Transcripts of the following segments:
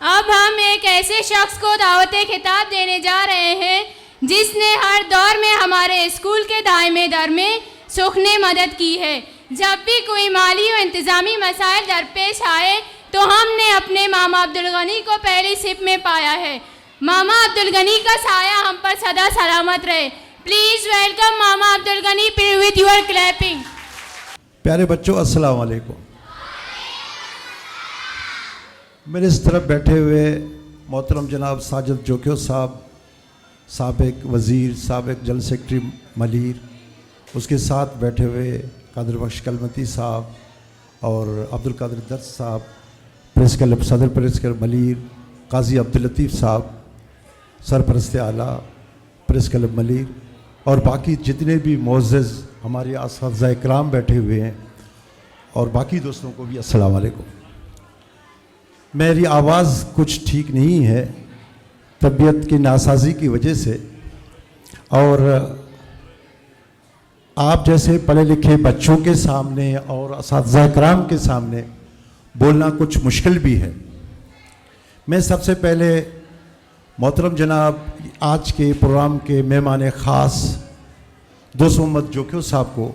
اب ہم ایک ایسے شخص کو دعوت خطاب دینے جا رہے ہیں جس نے ہر دور میں ہمارے اسکول کے دائمے در میں سخن مدد کی ہے. جب بھی کوئی مالی و انتظامی مسائل درپیش آئے تو ہم نے اپنے ماما عبدالغنی کو پہلی صف میں پایا ہے. ماما عبدالغنی کا سایہ ہم پر سدا سلامت رہے. Please welcome mama Abdul Ghani with your clapping. پیارے بچوں السلام علیکم. میرے اس طرف بیٹھے ہوئے محترم جناب ساجد جوکیو صاحب، سابق وزیر، سابق جنرل سیکرٹری ملیر، اس کے ساتھ بیٹھے ہوئے قادر بخش کلمتی صاحب اور عبدالقادر درس صاحب، پریس کلب صدر پریس کلب ملیر، قاضی عبداللطیف صاحب سرپرست اعلیٰ پریس کلب ملیر، اور باقی جتنے بھی معزز ہمارے اساتذہ اکرام بیٹھے ہوئے ہیں اور باقی دوستوں کو بھی السلام علیکم. میری آواز کچھ ٹھیک نہیں ہے طبیعت کی ناسازی کی وجہ سے، اور آپ جیسے پڑھے لکھے بچوں کے سامنے اور اساتذہ اکرام کے سامنے بولنا کچھ مشکل بھی ہے. میں سب سے پہلے محترم جناب آج کے پروگرام کے مہمان خاص دوست محمد جوکیو صاحب کو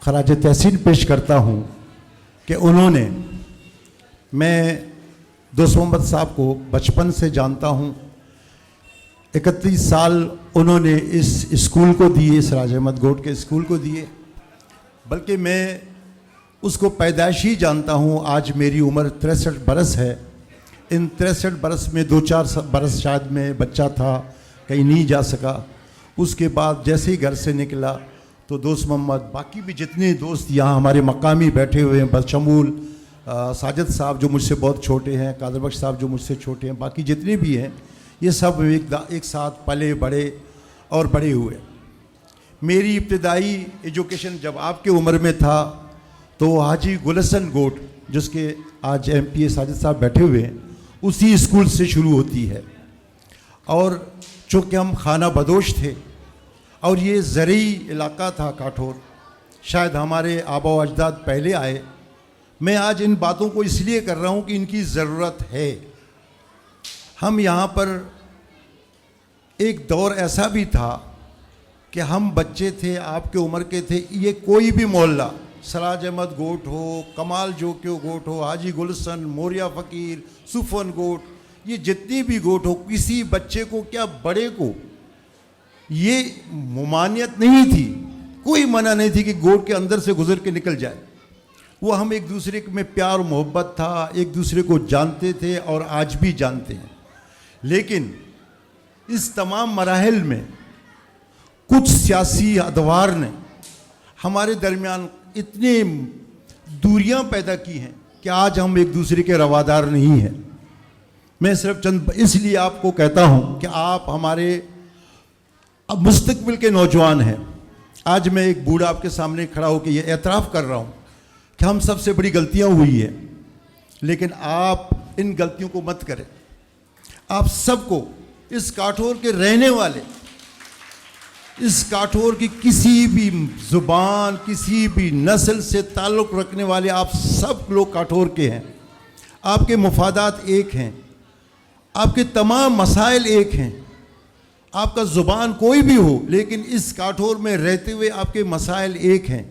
خراج تحسین پیش کرتا ہوں کہ انہوں نے، میں دوست محمد صاحب کو بچپن سے جانتا ہوں. 31 سال انہوں نے اس اسکول کو دیے، اس راج احمد گوٹ کے اسکول کو دیے، بلکہ میں اس کو پیدائشی جانتا ہوں. آج میری عمر 63 برس ہے. ان 63 برس میں 2-4 برس شاید میں بچہ تھا، کہیں نہیں جا سکا. اس کے بعد جیسے ہی گھر سے نکلا تو دوست محمد، باقی بھی جتنے دوست یہاں ہمارے مقامی بیٹھے ہوئے ہیں بشمول ساجد صاحب جو مجھ سے بہت چھوٹے ہیں، قادر بخش صاحب جو مجھ سے چھوٹے ہیں، باقی جتنے بھی ہیں، یہ سب ایک ساتھ پلے بڑے اور بڑے ہوئے. میری ابتدائی ایجوکیشن جب آپ کے عمر میں تھا تو حاجی گلحسن گوٹ، جس کے آج ایم پی اے ساجد صاحب بیٹھے ہوئے ہیں، اسی اسکول سے شروع ہوتی ہے. اور چونکہ ہم خانہ بدوش تھے اور یہ زرعی علاقہ تھا کاٹھور، شاید ہمارے آبا و اجداد پہلے آئے. میں آج ان باتوں کو اس لیے کر رہا ہوں کہ ان کی ضرورت ہے. ہم یہاں پر ایک دور ایسا بھی تھا کہ ہم بچے تھے، آپ کے عمر کے تھے، یہ کوئی بھی محلہ، سراج احمد گوٹ ہو، کمال جوکیو گوٹ ہو، حاجی گلحسن، موریہ فقیر، سفن گوٹ، یہ جتنی بھی گوٹ ہو، کسی بچے کو کیا بڑے کو یہ ممانعت نہیں تھی، کوئی منع نہیں تھی کہ گوٹ کے اندر سے گزر کے نکل جائے. وہ ہم ایک دوسرے میں پیار و محبت تھا، ایک دوسرے کو جانتے تھے اور آج بھی جانتے ہیں. لیکن اس تمام مراحل میں کچھ سیاسی ادوار نے ہمارے درمیان اتنے دوریاں پیدا کی ہیں کہ آج ہم ایک دوسرے کے روادار نہیں ہیں. میں صرف چند اس لیے آپ کو کہتا ہوں کہ آپ ہمارے اب مستقبل کے نوجوان ہیں. آج میں ایک بوڑھا آپ کے سامنے کھڑا ہو کے یہ اعتراف کر رہا ہوں کہ ہم سب سے بڑی غلطیاں ہوئی ہیں، لیکن آپ ان غلطیوں کو مت کریں. آپ سب کو، اس کاٹھور کے رہنے والے، اس کاٹھور کی کسی بھی زبان، کسی بھی نسل سے تعلق رکھنے والے، آپ سب لوگ کاٹھور کے ہیں. آپ کے مفادات ایک ہیں، آپ کے تمام مسائل ایک ہیں. آپ کا زبان کوئی بھی ہو، لیکن اس کاٹھور میں رہتے ہوئے آپ کے مسائل ایک ہیں.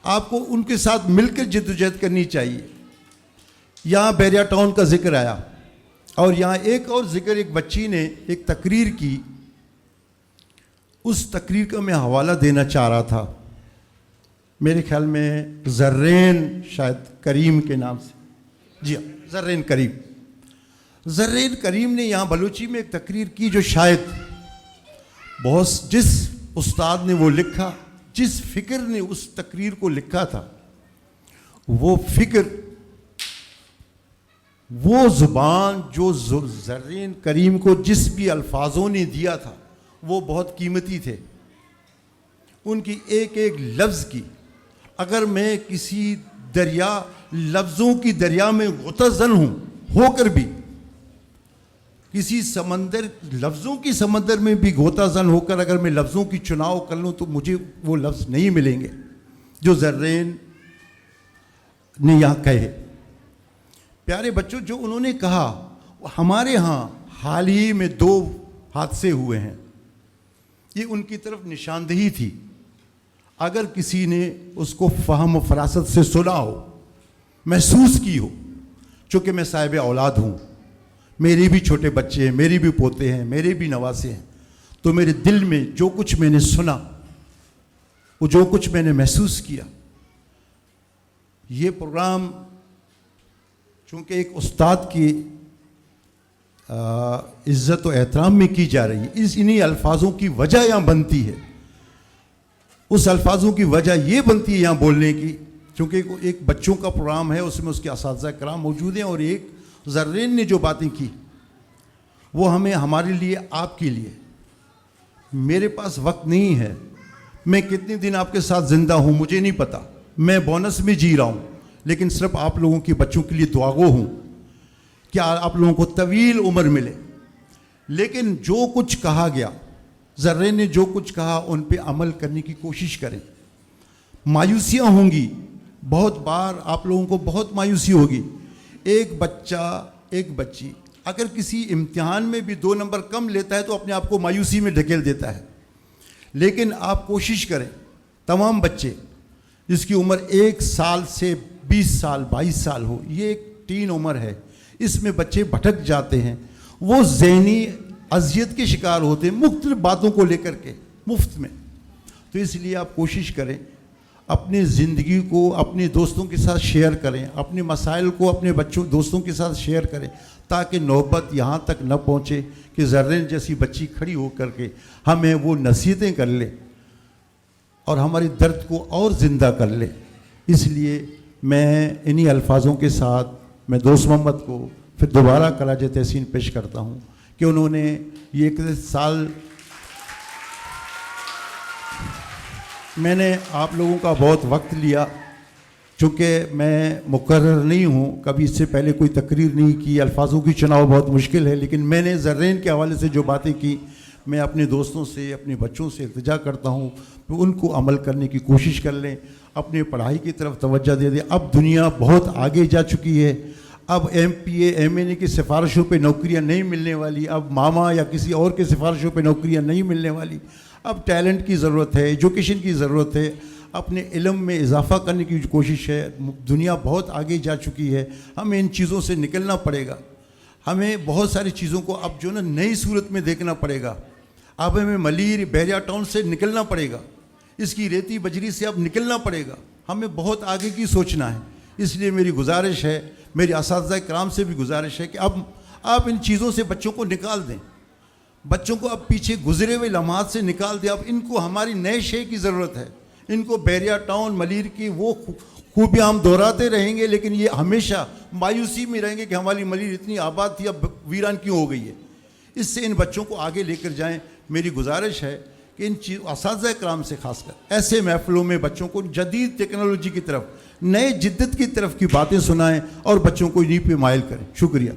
آپ کو ان کے ساتھ مل کر جدوجہد کرنی چاہیے. یہاں بیریا ٹاؤن کا ذکر آیا، اور یہاں ایک اور ذکر، ایک بچی نے ایک تقریر کی. اس تقریر کا میں حوالہ دینا چاہ رہا تھا. میرے خیال میں زرین شاید کریم کے نام سے، جی ہاں، زرین کریم. زرین کریم نے یہاں بلوچی میں ایک تقریر کی جو شاید بہت، جس استاد نے وہ لکھا، جس فکر نے اس تقریر کو لکھا تھا، وہ فکر، وہ زبان جو زرین کریم کو جس بھی الفاظوں نے دیا تھا وہ بہت قیمتی تھے. ان کی ایک ایک لفظ کی، اگر میں کسی دریا، لفظوں کی دریا میں غوطہ زن ہو کر بھی، کسی سمندر، لفظوں کی سمندر میں بھی غوطہ زن ہو کر اگر میں لفظوں کی چناؤ کر لوں تو مجھے وہ لفظ نہیں ملیں گے جو زرین نے یہاں کہے. پیارے بچوں، جو انہوں نے کہا ہمارے ہاں حال ہی میں 2 حادثے ہوئے ہیں, یہ ان کی طرف نشاندہی تھی. اگر کسی نے اس کو فہم و فراست سے سنا ہو, محسوس کی ہو, چونکہ میں صاحب اولاد ہوں, میرے بھی چھوٹے بچے ہیں, میرے بھی پوتے ہیں, میرے بھی نواسے ہیں, تو میرے دل میں جو کچھ میں نے سنا, وہ جو کچھ میں نے محسوس کیا, یہ پروگرام چونکہ ایک استاد کی عزت و احترام میں کی جا رہی ہے, انہی الفاظوں کی وجہ یہاں بنتی ہے. اس الفاظوں کی وجہ یہ بنتی ہے یہاں بولنے کی, چونکہ ایک بچوں کا پروگرام ہے, اس میں اس کے اساتذہ کرام موجود ہیں, اور ایک زرین نے جو باتیں کی وہ ہمیں, ہمارے لیے, آپ کے لیے. میرے پاس وقت نہیں ہے, میں کتنے دن آپ کے ساتھ زندہ ہوں مجھے نہیں پتا, میں بونس میں جی رہا ہوں, لیکن صرف آپ لوگوں کی بچوں کے لیے دعاگو ہوں کہ آپ لوگوں کو طویل عمر ملے. لیکن جو کچھ کہا گیا, ذرے نے جو کچھ کہا, ان پہ عمل کرنے کی کوشش کریں. مایوسیاں ہوں گی, بہت بار آپ لوگوں کو بہت مایوسی ہوگی. ایک بچہ, ایک بچی اگر کسی امتحان میں بھی 2 نمبر کم لیتا ہے تو اپنے آپ کو مایوسی میں ڈھکیل دیتا ہے. لیکن آپ کوشش کریں, تمام بچے جس کی عمر 1 سال سے 20 سال 22 سال ہو, یہ ایک ٹین عمر ہے, اس میں بچے بھٹک جاتے ہیں, وہ ذہنی اذیت کے شکار ہوتے ہیں مختلف باتوں کو لے کر کے مفت میں. تو اس لیے آپ کوشش کریں اپنی زندگی کو اپنے دوستوں کے ساتھ شیئر کریں, اپنے مسائل کو اپنے بچوں دوستوں کے ساتھ شیئر کریں, تاکہ نوبت یہاں تک نہ پہنچے کہ زرین جیسی بچی کھڑی ہو کر کے ہمیں وہ نصیحتیں کر لے اور ہماری درد کو اور زندہ کر لے. اس لیے میں انہی الفاظوں کے ساتھ میں دوست محمد کو پھر دوبارہ خراج تحسین پیش کرتا ہوں کہ انہوں نے یہ 1 سال, میں نے آپ لوگوں کا بہت وقت لیا, چونکہ میں مقرر نہیں ہوں, کبھی اس سے پہلے کوئی تقریر نہیں کی, الفاظوں کی چناؤ بہت مشکل ہے, لیکن میں نے زرین کے حوالے سے جو باتیں کی, میں اپنے دوستوں سے, اپنے بچوں سے التجا کرتا ہوں کہ ان کو عمل کرنے کی کوشش کر لیں, اپنی پڑھائی کی طرف توجہ دے دیں. اب دنیا بہت آگے جا چکی ہے, اب MPA MNA کی سفارشوں پہ نوکریاں نہیں ملنے والی, اب ماما یا کسی اور کے سفارشوں پہ نوکریاں نہیں ملنے والی. اب ٹیلنٹ کی ضرورت ہے, ایجوکیشن کی ضرورت ہے, اپنے علم میں اضافہ کرنے کی کوشش ہے. دنیا بہت آگے جا چکی ہے, ہمیں ان چیزوں سے نکلنا پڑے گا. ہمیں بہت ساری چیزوں کو اب جو نا نئی صورت میں دیکھنا پڑے گا. اب ہمیں ملیر بحریہ ٹاؤن سے نکلنا پڑے گا, اس کی ریتی بجری سے اب نکلنا پڑے گا. ہمیں بہت آگے کی سوچنا ہے. اس لیے میری گزارش ہے, میری اساتذہ کرام سے بھی گزارش ہے کہ اب آپ ان چیزوں سے بچوں کو نکال دیں, بچوں کو اب پیچھے گزرے ہوئے لمحات سے نکال دیں. اب ان کو ہماری نئے شے کی ضرورت ہے. ان کو بحریہ ٹاؤن ملیر کی وہ خوبیاں ہم دہراتے رہیں گے, لیکن یہ ہمیشہ مایوسی میں رہیں گے کہ ہماری ملیر اتنی آباد تھی اب ویران کیوں ہو گئی ہے. اس سے ان بچوں کو آگے لے کر جائیں. میری گزارش ہے کہ ان اساتذہ کرام سے خاص کر ایسے محفلوں میں بچوں کو جدید ٹیکنالوجی کی طرف, نئے جدت کی طرف کی باتیں سنائیں اور بچوں کو انہی پہ مائل کریں. شکریہ.